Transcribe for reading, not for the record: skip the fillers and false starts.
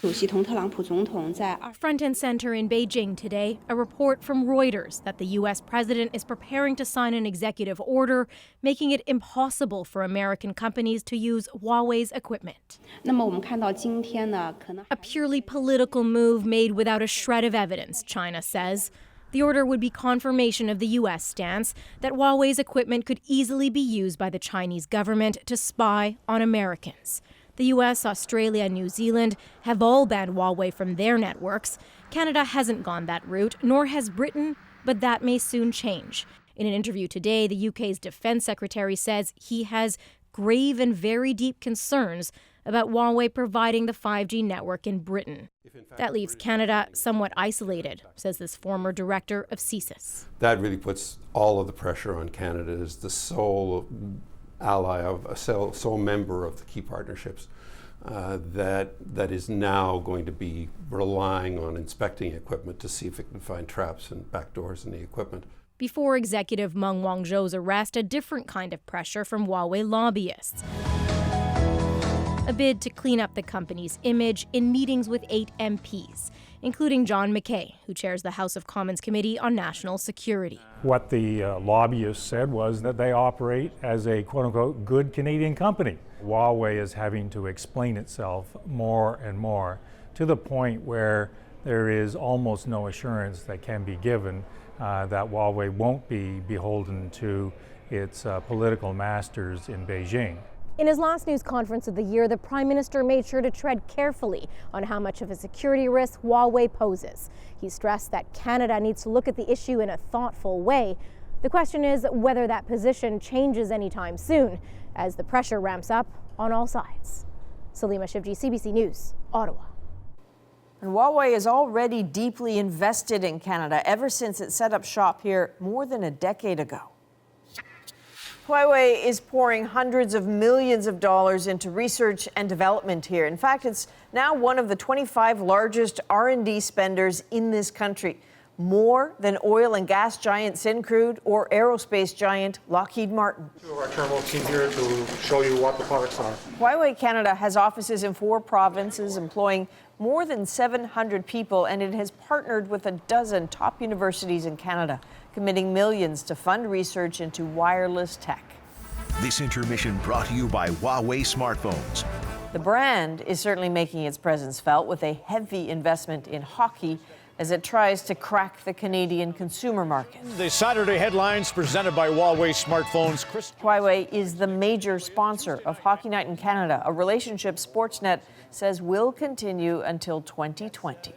Front and center in Beijing today, a report from Reuters that the U.S. president is preparing to sign an executive order making it impossible for American companies to use Huawei's equipment. A purely political move made without a shred of evidence, China says. The order would be confirmation of the U.S. stance that Huawei's equipment could easily be used by the Chinese government to spy on Americans. The U.S., Australia, and New Zealand have all banned Huawei from their networks. Canada hasn't gone that route, nor has Britain, but that may soon change. In an interview today, the UK's defense secretary says he has grave and very deep concerns about Huawei providing the 5G network in Britain. That leaves Canada somewhat isolated, says this former director of CSIS. That really puts all of the pressure on Canada as the sole ally of a sole member of the key partnerships that is now going to be relying on inspecting equipment to see if it can find traps and backdoors in the equipment. Before executive Meng Wanzhou's arrest, a different kind of pressure from Huawei lobbyists. A bid to clean up the company's image in meetings with 8 MPs, including John McKay, who chairs the House of Commons Committee on National Security. What the lobbyists said was that they operate as a quote-unquote good Canadian company. Huawei is having to explain itself more and more to the point where there is almost no assurance that can be given that Huawei won't be beholden to its political masters in Beijing. In his last news conference of the year, the Prime Minister made sure to tread carefully on how much of a security risk Huawei poses. He stressed that Canada needs to look at the issue in a thoughtful way. The question is whether that position changes anytime soon as the pressure ramps up on all sides. Salima Shivji, CBC News, Ottawa. And Huawei is already deeply invested in Canada ever since it set up shop here more than a decade ago. Huawei is pouring hundreds of millions of dollars into research and development here. In fact, it's now one of the 25 largest R&D spenders in this country, more than oil and gas giant Syncrude or aerospace giant Lockheed Martin. Our terminal team here to show you what the products are. Huawei Canada has offices in 4 provinces, employing more than 700 people, and it has partnered with a dozen top universities in Canada, committing millions to fund research into wireless tech. This intermission brought to you by Huawei smartphones. The brand is certainly making its presence felt with a heavy investment in hockey as it tries to crack the Canadian consumer market. The Saturday headlines presented by Huawei smartphones. Huawei is the major sponsor of Hockey Night in Canada, a relationship Sportsnet says will continue until 2020.